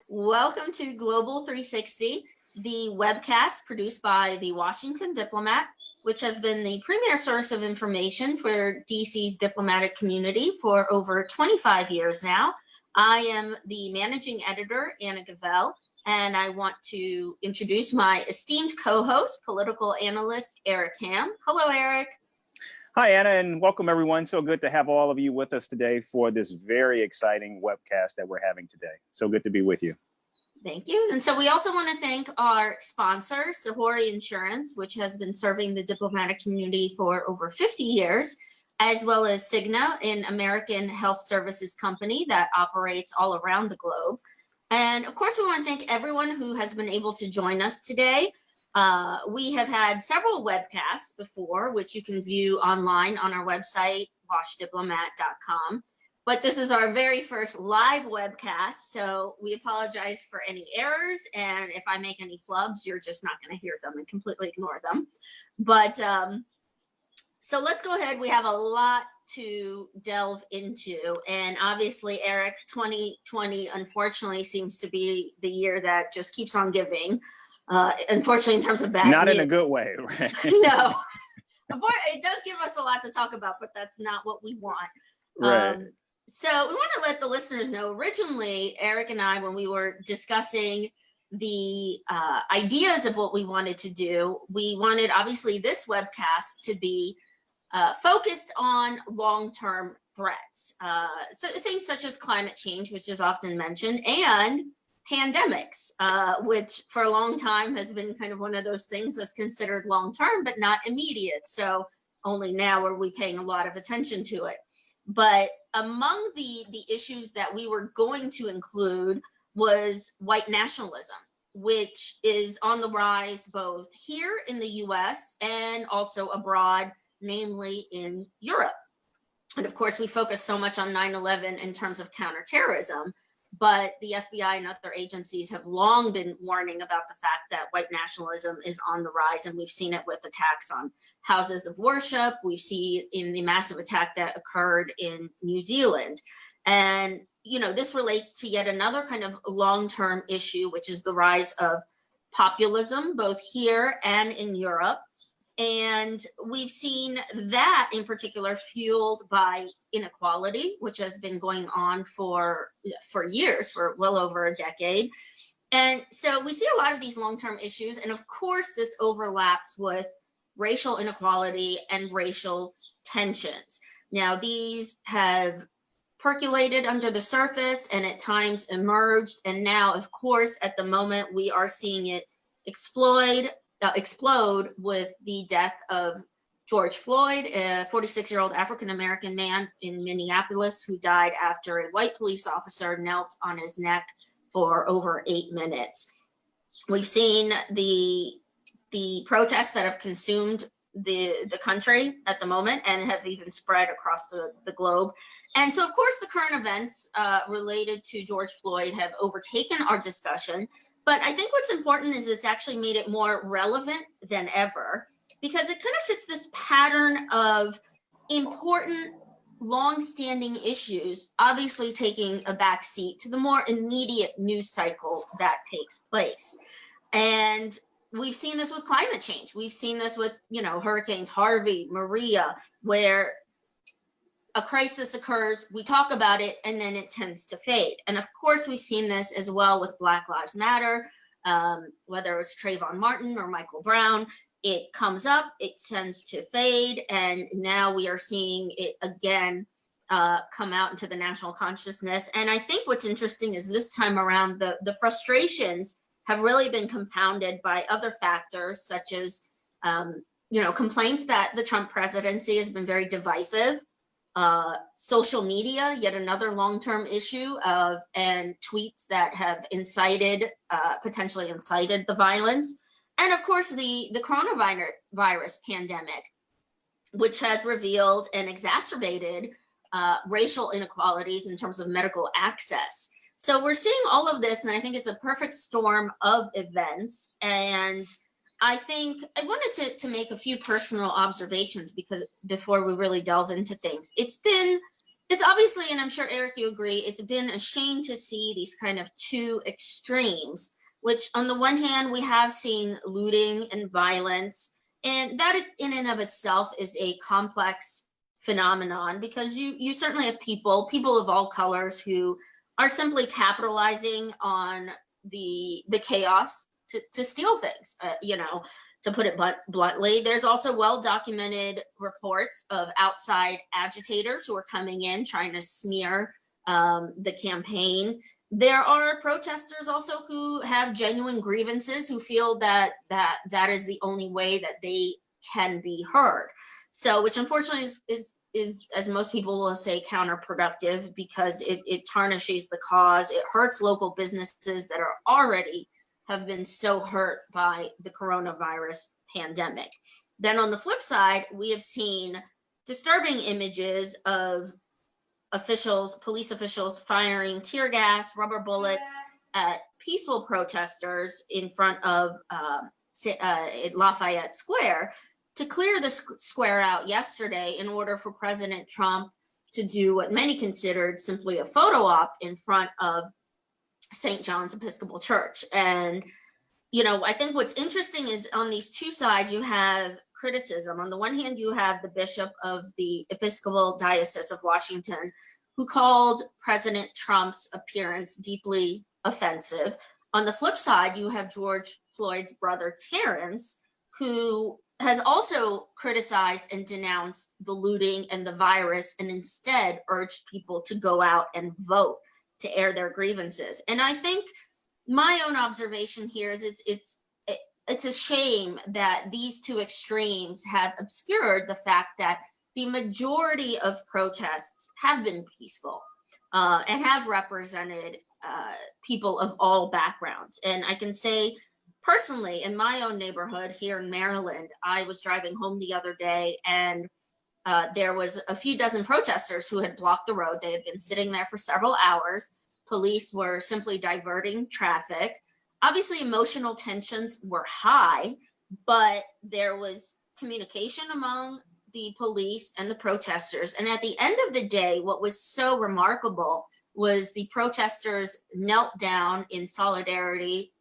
Welcome to Global 360, the webcast produced by the Washington Diplomat, which has been the premier source of information for DC's diplomatic community for over 25 years now. I am the managing editor, Anna Gawel, and I want to introduce my esteemed co-host, political analyst, Eric Ham. Hello, Eric. Hi, Anna, and welcome everyone. So good to have all of you with us today for this very exciting webcast that we're having today. So good to be with you. Thank you. And so we also want to thank our sponsor, Sahori Insurance, which has been serving the diplomatic community for over 50 years, as well as Cigna, an American health services company that operates all around the globe. And of course, we want to thank everyone who has been able to join us today. We have had several webcasts before, which you can view online on our website, washdiplomat.com. But this is our very first live webcast, so we apologize for any errors. And if I make any flubs, you're just not going to hear them and completely ignore them. But so let's go ahead. We have a lot to delve into. And obviously, Eric, 2020, unfortunately, seems to be the year that just keeps on giving. Unfortunately, in terms of bad Not news. in a good way, right? No, it does give us a lot to talk about, but that's not what we want. Right. So we want to let the listeners know, originally, Eric and I, when we were discussing the ideas of what we wanted to do, we wanted, obviously, this webcast to be focused on long-term threats. So things such as climate change, which is often mentioned, and pandemics, which for a long time has been kind of one of those things that's considered long-term, but not immediate. So only now are we paying a lot of attention to it. But among the issues that we were going to include was white nationalism, which is on the rise both here in the US and also abroad, namely in Europe. And of course, we focus so much on 9/11 in terms of counterterrorism. But the FBI and other agencies have long been warning about the fact that white nationalism is on the rise, and we've seen it with attacks on houses of worship. We've seen in the massive attack that occurred in New Zealand. And, you know, this relates to yet another kind of long-term issue, which is the rise of populism, both here and in Europe. And we've seen that in particular fueled by inequality, which has been going on for years, for well over a decade. And so we see a lot of these long-term issues. And of course, this overlaps with racial inequality and racial tensions. Now, these have percolated under the surface and at times emerged. And now, of course, at the moment, we are seeing it explode with the death of George Floyd, a 46-year-old African-American man in Minneapolis who died after a white police officer knelt on his neck for over 8 minutes. We've seen the protests that have consumed the country at the moment and have even spread across the globe. And so, of course, the current events related to George Floyd have overtaken our discussion. But I think what's important is it's actually made it more relevant than ever, because it kind of fits this pattern of important, long-standing issues, obviously taking a back seat to the more immediate news cycle that takes place. And we've seen this with climate change. We've seen this with, hurricanes Harvey, Maria, where a crisis occurs, we talk about it, and then it tends to fade. And of course, we've seen this as well with Black Lives Matter, whether it's Trayvon Martin or Michael Brown. It comes up, it tends to fade, and now we are seeing it again come out into the national consciousness. And I think what's interesting is this time around, the frustrations have really been compounded by other factors, such as complaints that the Trump presidency has been very divisive. Social media, yet another long-term issue and tweets that have potentially incited the violence. And of course, the coronavirus pandemic, which has revealed and exacerbated racial inequalities in terms of medical access. So we're seeing all of this, and I think it's a perfect storm of events. And I think I wanted to make a few personal observations because before we really delve into things, it's been It's obviously, and I'm sure Eric, you agree, it's been a shame to see these kind of two extremes, which on the one hand, we have seen looting and violence, and that in and of itself is a complex phenomenon because you certainly have people of all colors who are simply capitalizing on the chaos to steal things, to put it bluntly. There's also well-documented reports of outside agitators who are coming in trying to smear the campaign. There are protesters also who have genuine grievances, who feel that is the only way that they can be heard. So, which unfortunately is, as most people will say, counterproductive because it tarnishes the cause. It hurts local businesses that are already have been so hurt by the coronavirus pandemic. Then on the flip side, we have seen disturbing images of police officials firing tear gas, rubber bullets at peaceful protesters in front of Lafayette Square to clear the square out yesterday in order for President Trump to do what many considered simply a photo op in front of St. John's Episcopal Church. And, I think what's interesting is on these two sides, you have criticism. On the one hand, you have the bishop of the Episcopal Diocese of Washington, who called President Trump's appearance deeply offensive. On the flip side, you have George Floyd's brother, Terrence, who has also criticized and denounced the looting and the virus and instead urged people to go out and vote to air their grievances. And I think my own observation here is it's a shame that these two extremes have obscured the fact that the majority of protests have been peaceful and have represented people of all backgrounds. And I can say personally, in my own neighborhood here in Maryland, I was driving home the other day and there was a few dozen protesters who had blocked the road. They had been sitting there for several hours. Police were simply diverting traffic. Obviously, emotional tensions were high, but there was communication among the police and the protesters. And at the end of the day, what was so remarkable was the protesters knelt down in solidarity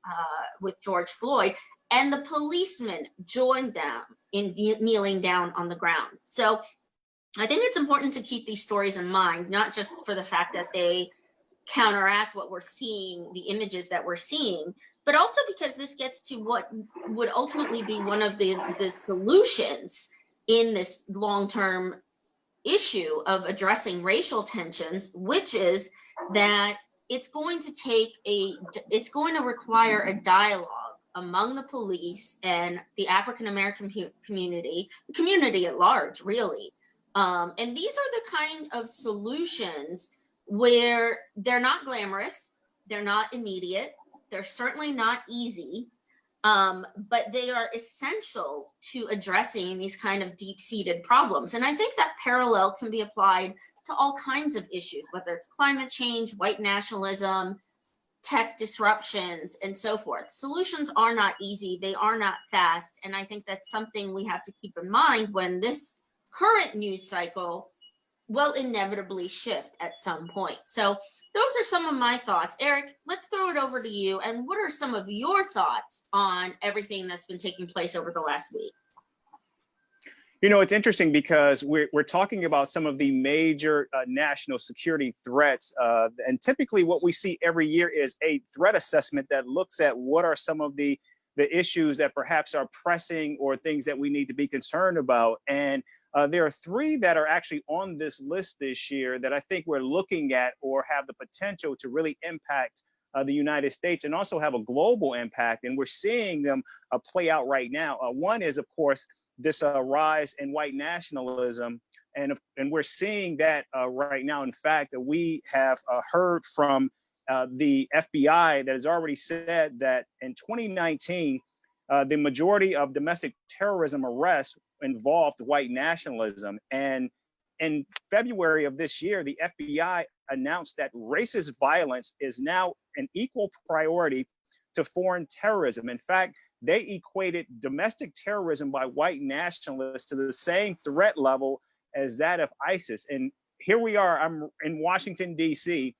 with George Floyd, and the policemen joined them in kneeling down on the ground. So I think it's important to keep these stories in mind, not just for the fact that they counteract what we're seeing, the images that we're seeing, but also because this gets to what would ultimately be one of the solutions in this long-term issue of addressing racial tensions, which is that it's going to require a dialogue among the police and the African-American community, the community at large, really. And these are the kind of solutions where they're not glamorous, they're not immediate, they're certainly not easy, but they are essential to addressing these kind of deep-seated problems. And I think that parallel can be applied to all kinds of issues, whether it's climate change, white nationalism, tech disruptions, and so forth. Solutions are not easy, they are not fast, and I think that's something we have to keep in mind when this current news cycle will inevitably shift at some point. So those are some of my thoughts. Eric, let's throw it over to you. And what are some of your thoughts on everything that's been taking place over the last week? It's interesting because we're talking about some of the major national security threats. And typically what we see every year is a threat assessment that looks at what are some of the issues that perhaps are pressing or things that we need to be concerned about. And there are three that are actually on this list this year that I think we're looking at or have the potential to really impact the United States and also have a global impact. And we're seeing them play out right now. One is, of course, this rise in white nationalism. And we're seeing that right now. In fact, we have heard from the FBI that has already said that in 2019, the majority of domestic terrorism arrests involved white nationalism. And in February of this year, the FBI announced that racist violence is now an equal priority to foreign terrorism. In fact, they equated domestic terrorism by white nationalists to the same threat level as that of ISIS. And here we are, I'm in Washington, D.C.,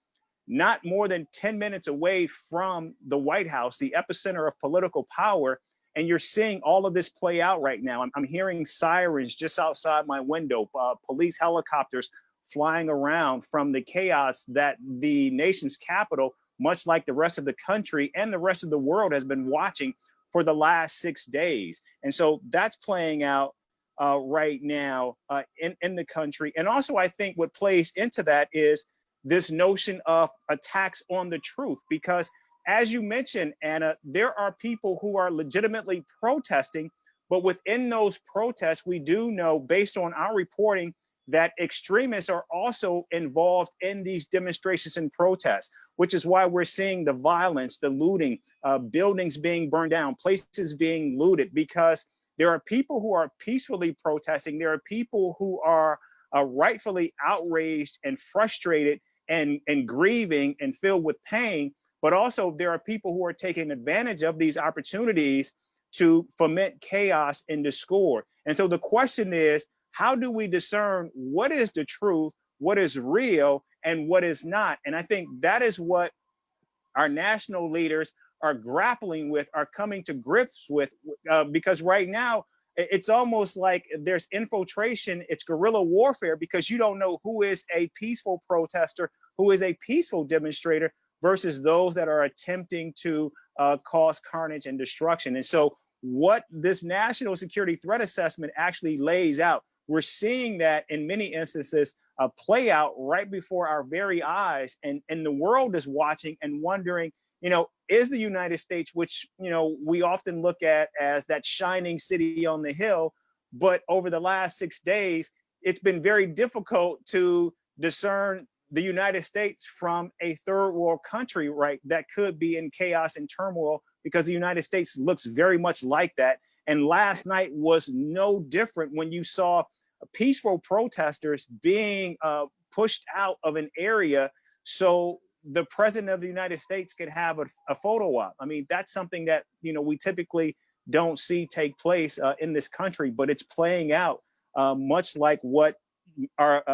not more than 10 minutes away from the White House, the epicenter of political power. And you're seeing all of this play out right now. I'm hearing sirens just outside my window, police helicopters flying around from the chaos that the nation's capital, much like the rest of the country and the rest of the world, has been watching for the last 6 days. And so that's playing out right now in the country. And also, I think what plays into that is this notion of attacks on the truth, because as you mentioned, Anna, there are people who are legitimately protesting, but within those protests, we do know, based on our reporting, that extremists are also involved in these demonstrations and protests, which is why we're seeing the violence, the looting, buildings being burned down, places being looted, because there are people who are peacefully protesting. There are people who are rightfully outraged and frustrated and grieving and filled with pain. But also there are people who are taking advantage of these opportunities to foment chaos and discord. And so the question is, how do we discern what is the truth, what is real, and what is not? And I think that is what our national leaders are grappling with, are coming to grips with, because right now it's almost like there's infiltration, it's guerrilla warfare, because you don't know who is a peaceful protester, who is a peaceful demonstrator, versus those that are attempting to cause carnage and destruction. And so what this national security threat assessment actually lays out, we're seeing that in many instances play out right before our very eyes. And the world is watching and wondering, is the United States, which, we often look at as that shining city on the hill, but over the last 6 days, it's been very difficult to discern the United States from a third world country, right, that could be in chaos and turmoil, because the United States looks very much like that. And last night was no different when you saw peaceful protesters being pushed out of an area so the president of the United States could have a photo op. I mean, that's something that, we typically don't see take place in this country, but it's playing out much like what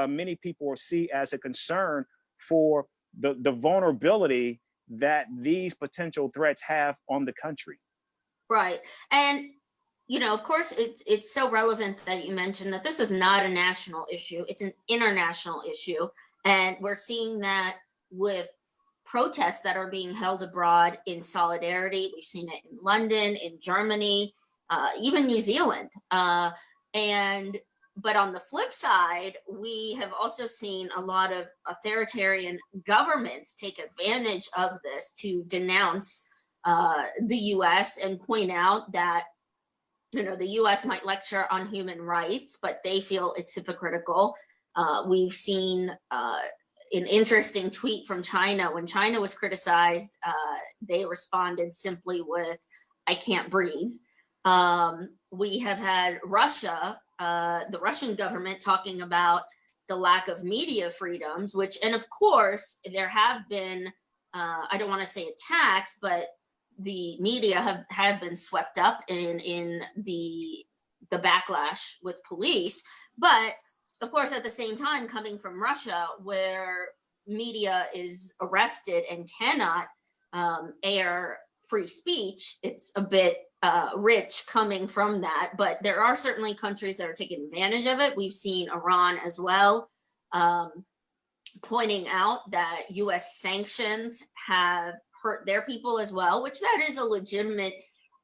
many people see as a concern for the vulnerability that these potential threats have on the country. Right. And, of course, it's so relevant that you mentioned that this is not a national issue. It's an international issue. And we're seeing that with protests that are being held abroad in solidarity. We've seen it in London, in Germany, even New Zealand. But on the flip side, we have also seen a lot of authoritarian governments take advantage of this to denounce the US and point out that, the US might lecture on human rights, but they feel it's hypocritical. We've seen an interesting tweet from China. When China was criticized, they responded simply with, "I can't breathe." We have had Russia, the Russian government, talking about the lack of media freedoms, and of course, there have been, I don't want to say attacks, but the media have been swept up in the backlash with police. But of course, at the same time, coming from Russia, where media is arrested and cannot air free speech, it's a bit rich coming from that. But there are certainly countries that are taking advantage of it. We've seen Iran as well, pointing out that US sanctions have hurt their people as well, which that is a legitimate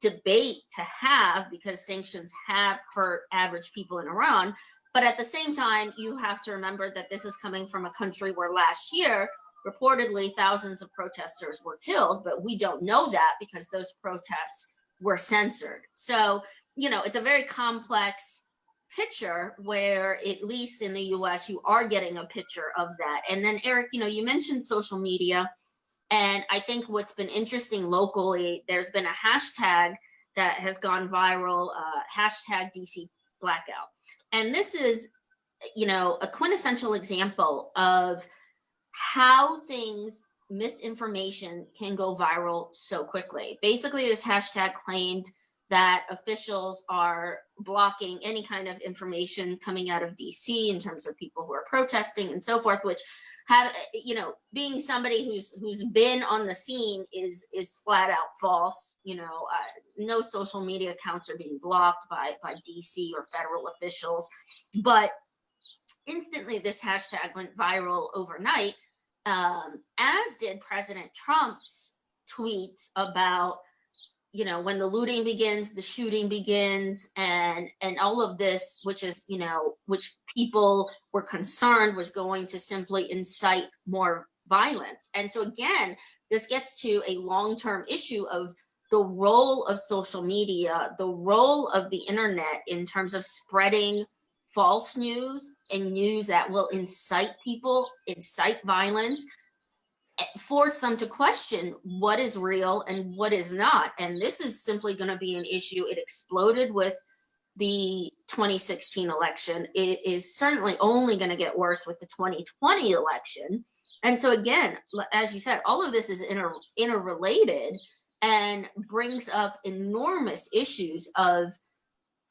debate to have, because sanctions have hurt average people in Iran. But at the same time, you have to remember that this is coming from a country where last year, reportedly, thousands of protesters were killed, but we don't know that because those protests were censored. So, it's a very complex picture where, at least in the US, you are getting a picture of that. And then, Eric, you mentioned social media. And I think what's been interesting locally, there's been a hashtag that has gone viral, hashtag DC Blackout. And this is, a quintessential example of how misinformation can go viral so quickly. Basically, this hashtag claimed that officials are blocking any kind of information coming out of DC in terms of people who are protesting and so forth, which have, you know, being somebody who's been on the scene is flat out false. You know, no social media accounts are being blocked by DC or federal officials, but instantly this hashtag went viral overnight, as did President Trump's tweets about, you know, when the looting begins, the shooting begins, and all of this, which is, you know, which people were concerned was going to simply incite more violence. And so again, this gets to a long-term issue of the role of social media, the role of the internet in terms of spreading false news and news that will incite people, incite violence, force them to question what is real and what is not. And this is simply going to be an issue. It exploded with the 2016 election. It is certainly only going to get worse with the 2020 election. And so again, as you said, all of this is interrelated and brings up enormous issues of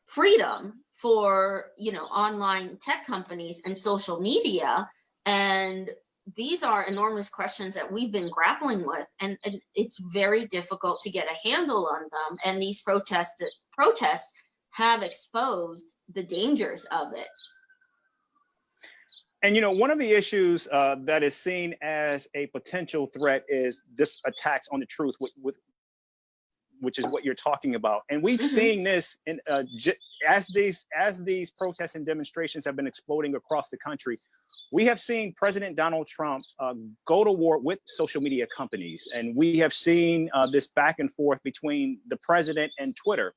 freedom for, you know, online tech companies and social media. And these are enormous questions that we've been grappling with, and it's very difficult to get a handle on them. And these protests have exposed the dangers of it. And, you know, one of the issues that is seen as a potential threat is this attacks on the truth, which is what you're talking about. And we've seen this in, as these protests and demonstrations have been exploding across the country. We have seen President Donald Trump go to war with social media companies. And we have seen this back and forth between the president and Twitter.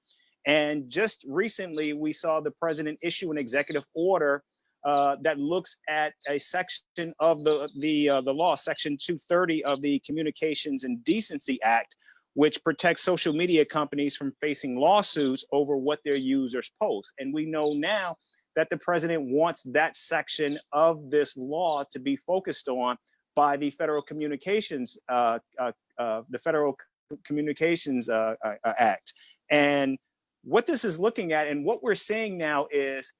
And just recently, we saw the president issue an executive order that looks at a section of the law, Section 230 of the Communications and Decency Act, which protects social media companies from facing lawsuits over what their users post. And we know now that the president wants that section of this law to be focused on by the Federal Communications Act. And what this is looking at, and what we're seeing now, is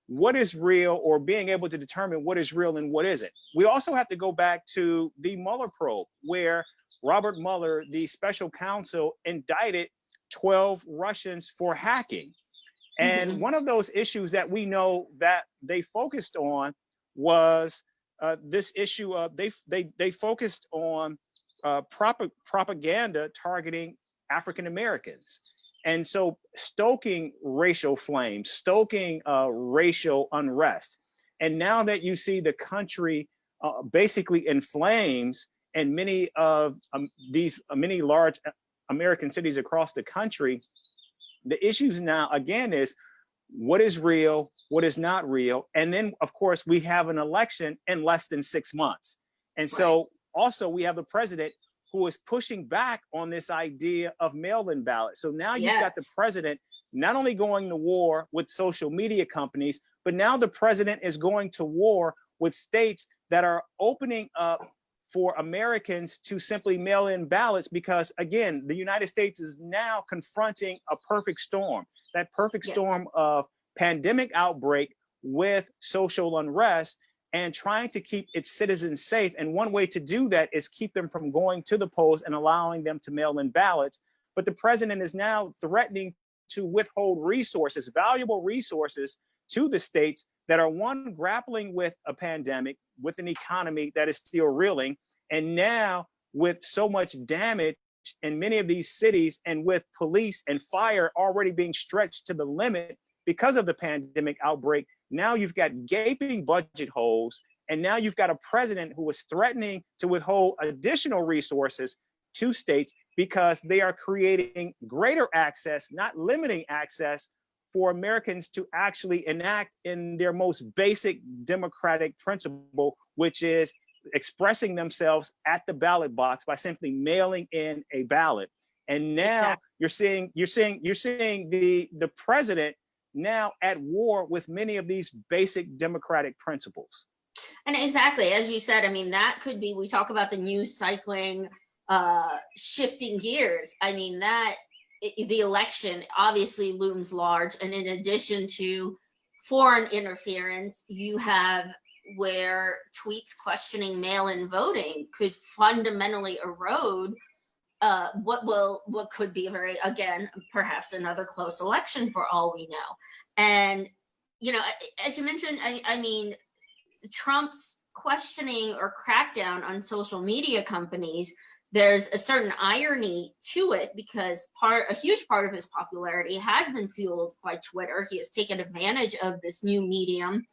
what is real, or being able to determine what is real and what isn't. We also have to go back to the Mueller probe, where Robert Mueller, the special counsel, indicted 12 Russians for hacking. And one of those issues that we know that they focused on was this issue of they focused on propaganda targeting African Americans. And so stoking racial flames, stoking racial unrest. And now that you see the country basically in flames, and many of many large American cities across the country, the issues now again is what is real, what is not real. And then of course we have an election in less than 6 months. And so also we have the president who is pushing back on this idea of mail-in ballots. So now you've got the president not only going to war with social media companies, but now the president is going to war with states that are opening up for Americans to simply mail in ballots, because again, the United States is now confronting a perfect storm, that perfect storm of pandemic outbreak with social unrest, and trying to keep its citizens safe. And one way to do that is keep them from going to the polls and allowing them to mail in ballots. But the president is now threatening to withhold resources, valuable resources, to the states that are, one, grappling with a pandemic, with an economy that is still reeling, and now with so much damage in many of these cities, and with police and fire already being stretched to the limit because of the pandemic outbreak. Now you've got gaping budget holes, and now you've got a president who is threatening to withhold additional resources to states because they are creating greater access, not limiting access, for Americans to actually enact in their most basic democratic principle, which is expressing themselves at the ballot box by simply mailing in a ballot. And now you're seeing the president now at war with many of these basic democratic principles. And exactly, as you said, I mean, that could be, we talk about the news cycling, shifting gears. I mean, that the election obviously looms large. And in addition to foreign interference, you have where tweets questioning mail-in voting could fundamentally erode what could be a very, again, perhaps another close election for all we know. And, you know, as you mentioned, I mean, Trump's questioning or crackdown on social media companies, there's a certain irony to it because a huge part of his popularity has been fueled by Twitter. He has taken advantage of this new medium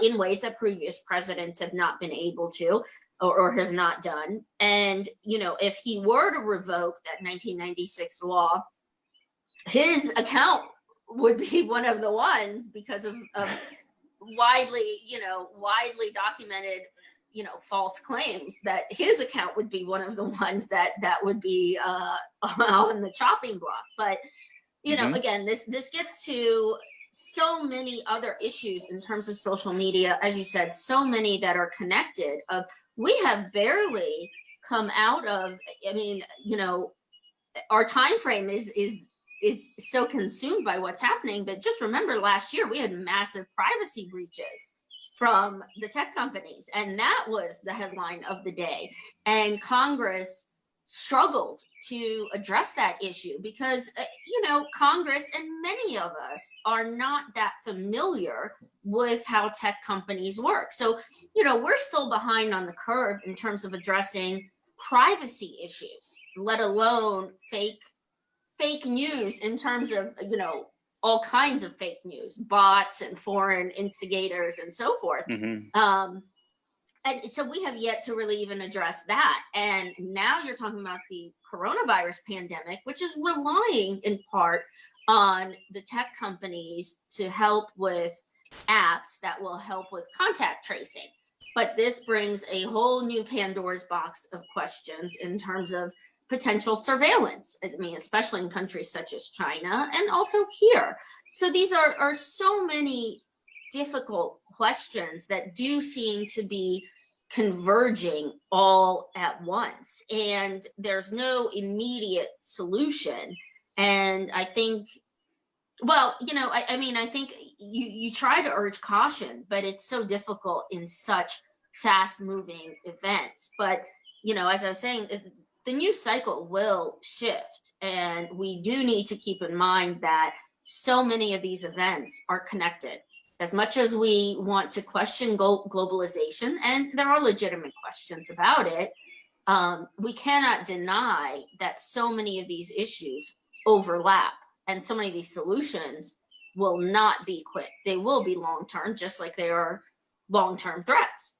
in ways that previous presidents have not been able to or have not done. And, you know, if he were to revoke that 1996 law, his account would be one of the ones because of widely documented, you know, false claims, that his account would be one of the ones that would be on the chopping block. But, you know, again, this gets to so many other issues in terms of social media, as you said, so many that are connected. We have barely come out of, I mean, you know, our time frame is so consumed by what's happening. But just remember, last year we had massive privacy breaches from the tech companies, and that was the headline of the day. And Congress struggled to address that issue because, you know, Congress and many of us are not that familiar with how tech companies work. So, you know, we're still behind on the curve in terms of addressing privacy issues, let alone fake news in terms of, you know, all kinds of fake news, bots and foreign instigators and so forth. And so we have yet to really even address that. And now you're talking about the coronavirus pandemic, which is relying in part on the tech companies to help with apps that will help with contact tracing. But this brings a whole new Pandora's box of questions in terms of potential surveillance. I mean, especially in countries such as China and also here. So these are so many difficult questions that do seem to be converging all at once, and there's no immediate solution. And I think, well, you know, I mean, I think you try to urge caution, but it's so difficult in such fast moving events. But, you know, as I was saying, the news cycle will shift, and we do need to keep in mind that so many of these events are connected. As much as we want to question globalization, and there are legitimate questions about it, we cannot deny that so many of these issues overlap, and so many of these solutions will not be quick. They will be long-term, just like they are long-term threats.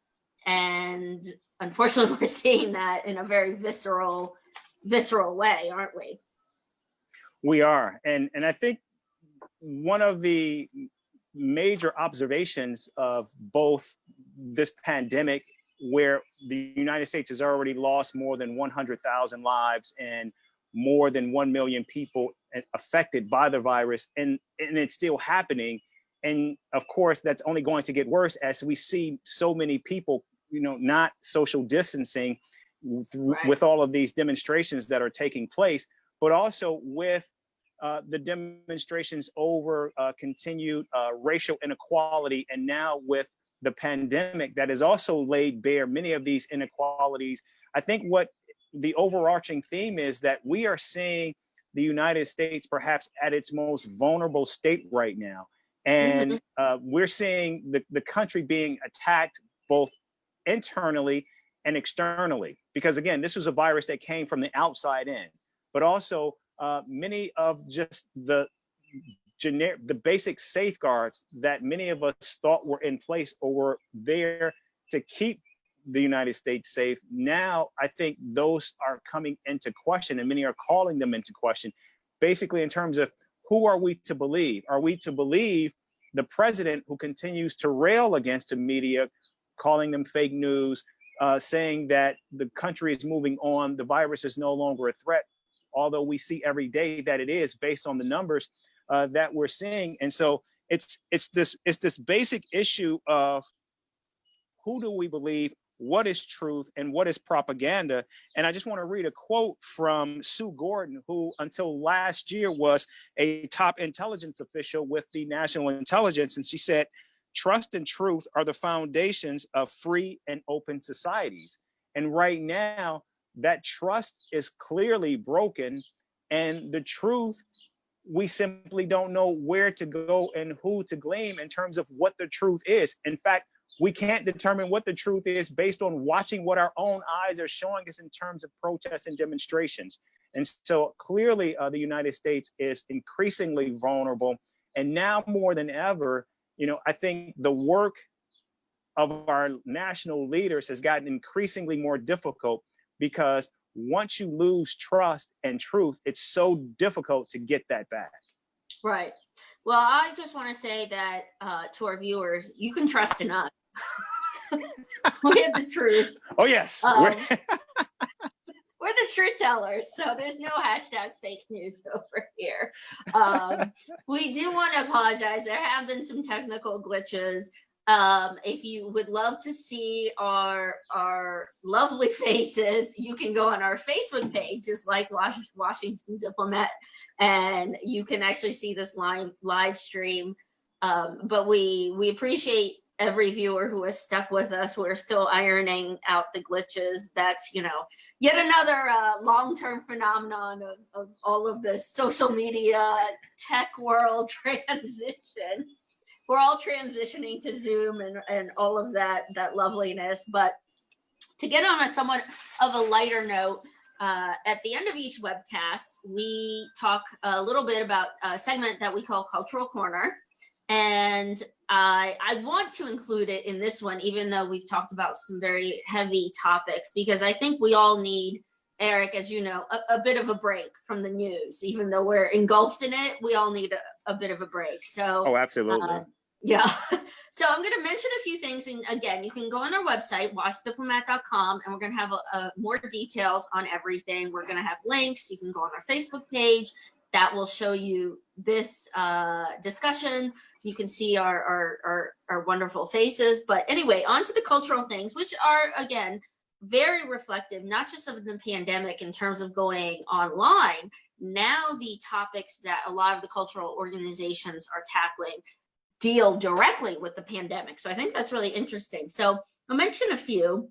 And unfortunately, we're seeing that in a very visceral way, aren't we? We are. And I think one of the major observations of both this pandemic, where the United States has already lost more than 100,000 lives and more than 1 million people affected by the virus, and it's still happening. And of course, that's only going to get worse as we see so many people, you know, not social distancing with all of these demonstrations that are taking place, but also with the demonstrations over continued racial inequality, and now with the pandemic that has also laid bare many of these inequalities. I think what the overarching theme is that we are seeing the United States perhaps at its most vulnerable state right now. And we're seeing the country being attacked both internally and externally, because again, this was a virus that came from the outside in, but also many of just the basic safeguards that many of us thought were in place or were there to keep the United States safe. Now, I think those are coming into question, and many are calling them into question, basically in terms of who are we to believe? Are we to believe the president, who continues to rail against the media, calling them fake news, saying that the country is moving on, the virus is no longer a threat, although we see every day that it is based on the numbers that we're seeing. And so it's this basic issue of who do we believe, what is truth and what is propaganda. And I just want to read a quote from Sue Gordon, who until last year was a top intelligence official with the National Intelligence. And she said, "Trust and truth are the foundations of free and open societies." And right now, that trust is clearly broken. And the truth, we simply don't know where to go and who to blame in terms of what the truth is. In fact, we can't determine what the truth is based on watching what our own eyes are showing us in terms of protests and demonstrations. And so clearly, the United States is increasingly vulnerable. And now more than ever, I think the work of our national leaders has gotten increasingly more difficult, because once you lose trust and truth, it's so difficult to get that back. Right. Well, I just want to say that to our viewers, you can trust in us. We have the truth. Oh, yes. We're the truth tellers, so there's no hashtag fake news over here. We do want to apologize. There have been some technical glitches. If you would love to see our lovely faces, you can go on our Facebook page, just like Washington Diplomat, and you can actually see this live stream. But we appreciate every viewer who has stuck with us. We're still ironing out the glitches. That's, yet another long-term phenomenon of all of this social media tech world transition. We're all transitioning to Zoom and all of that loveliness. But to get on a somewhat of a lighter note, at the end of each webcast, we talk a little bit about a segment that we call Cultural Corner. And I want to include it in this one, even though we've talked about some very heavy topics, because I think we all need, Eric, as you know, a bit of a break from the news. Even though we're engulfed in it, we all need a bit of a break. So, oh, absolutely. Yeah. So I'm going to mention a few things. And again, you can go on our website, watchdiplomat.com, and we're going to have more details on everything. We're going to have links. You can go on our Facebook page. That will show you this discussion. You can see our wonderful faces. But anyway, on to the cultural things, which are, again, very reflective, not just of the pandemic in terms of going online. Now the topics that a lot of the cultural organizations are tackling deal directly with the pandemic. So I think that's really interesting. So I'll mention a few.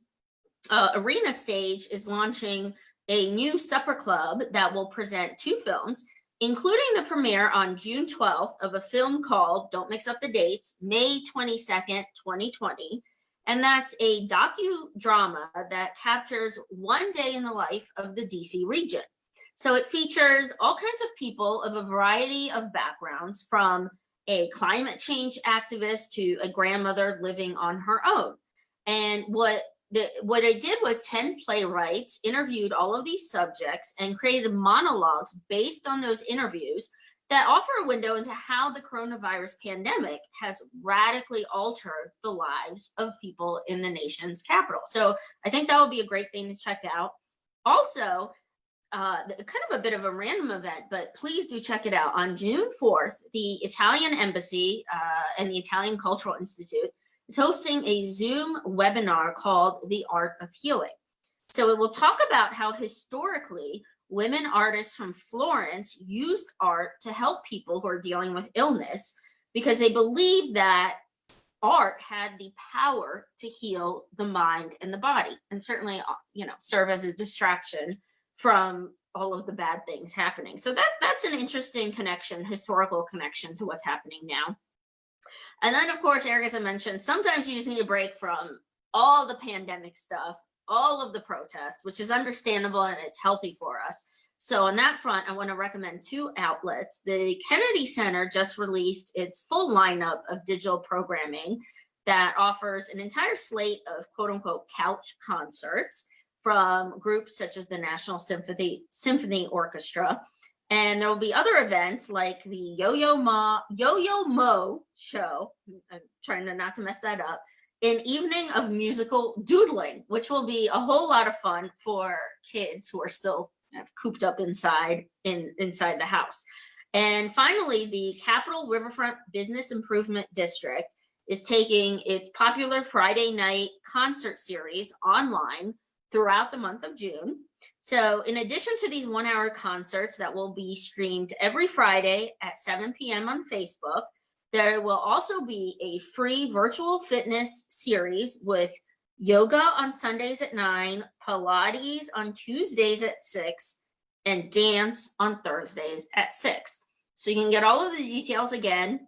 Arena Stage is launching a new supper club that will present 2 films, including the premiere on June 12th of a film called, don't mix up the dates, May 22nd, 2020. And that's a docudrama that captures one day in the life of the DC region. So it features all kinds of people of a variety of backgrounds, from a climate change activist to a grandmother living on her own. And what I did was 10 playwrights interviewed all of these subjects and created monologues based on those interviews that offer a window into how the coronavirus pandemic has radically altered the lives of people in the nation's capital. So I think that would be a great thing to check out. Also, kind of a bit of a random event, but please do check it out. On June 4th, the Italian Embassy and the Italian Cultural Institute is hosting a Zoom webinar called The Art of Healing. So it will talk about how historically women artists from Florence used art to help people who are dealing with illness, because they believe that art had the power to heal the mind and the body, and certainly, serve as a distraction from all of the bad things happening. So that's an interesting connection, historical connection to what's happening now. And then, of course, Eric, as I mentioned, sometimes you just need a break from all the pandemic stuff, all of the protests, which is understandable and it's healthy for us. So on that front, I want to recommend 2 outlets. The Kennedy Center just released its full lineup of digital programming that offers an entire slate of quote unquote couch concerts from groups such as the National Symphony Orchestra. And there will be other events like the Yo-Yo Mo show, I'm trying not to mess that up, an evening of musical doodling, which will be a whole lot of fun for kids who are still cooped up inside the house. And finally, the Capitol Riverfront Business Improvement District is taking its popular Friday night concert series online throughout the month of June. So in addition to these 1-hour concerts that will be streamed every Friday at 7 p.m. on Facebook, there will also be a free virtual fitness series with yoga on Sundays at 9, Pilates on Tuesdays at 6, and dance on Thursdays at 6. So you can get all of the details again.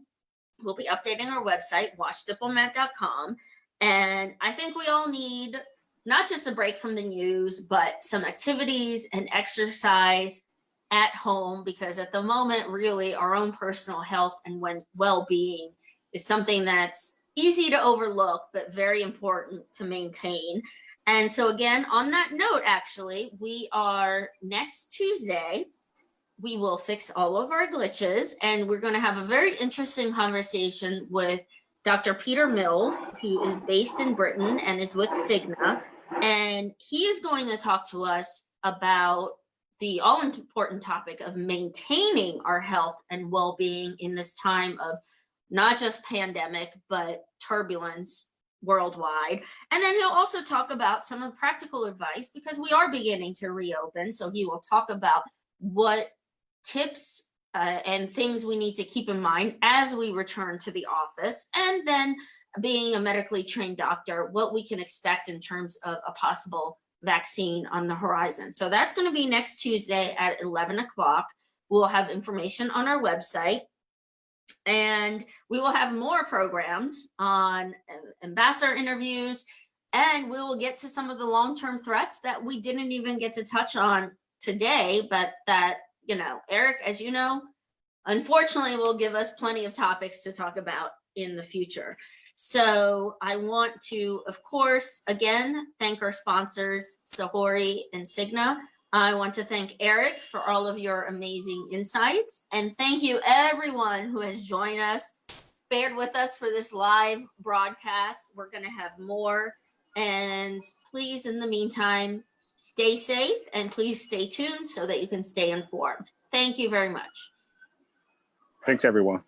We'll be updating our website, watchdiplomat.com. And I think we all need not just a break from the news, but some activities and exercise at home, because at the moment, really, our own personal health and well-being is something that's easy to overlook, but very important to maintain. And so again, on that note, actually, we are next Tuesday, we will fix all of our glitches, and we're going to have a very interesting conversation with Dr. Peter Mills, who is based in Britain and is with Cigna. And he is going to talk to us about the all-important topic of maintaining our health and well-being in this time of not just pandemic, but turbulence worldwide. And then he'll also talk about some of practical advice, because we are beginning to reopen. So he will talk about what tips and things we need to keep in mind as we return to the office. And then, being a medically trained doctor, what we can expect in terms of a possible vaccine on the horizon. So that's going to be next Tuesday at 11 o'clock. We'll have information on our website. And we will have more programs on ambassador interviews, and we will get to some of the long-term threats that we didn't even get to touch on today, but that, Eric, as you know, unfortunately will give us plenty of topics to talk about in the future. So I want to, of course, again, thank our sponsors, Sahori and Cigna. I want to thank Eric for all of your amazing insights. And thank you everyone who has joined us, bared with us for this live broadcast. We're going to have more. And please, in the meantime, stay safe and please stay tuned so that you can stay informed. Thank you very much. Thanks, everyone.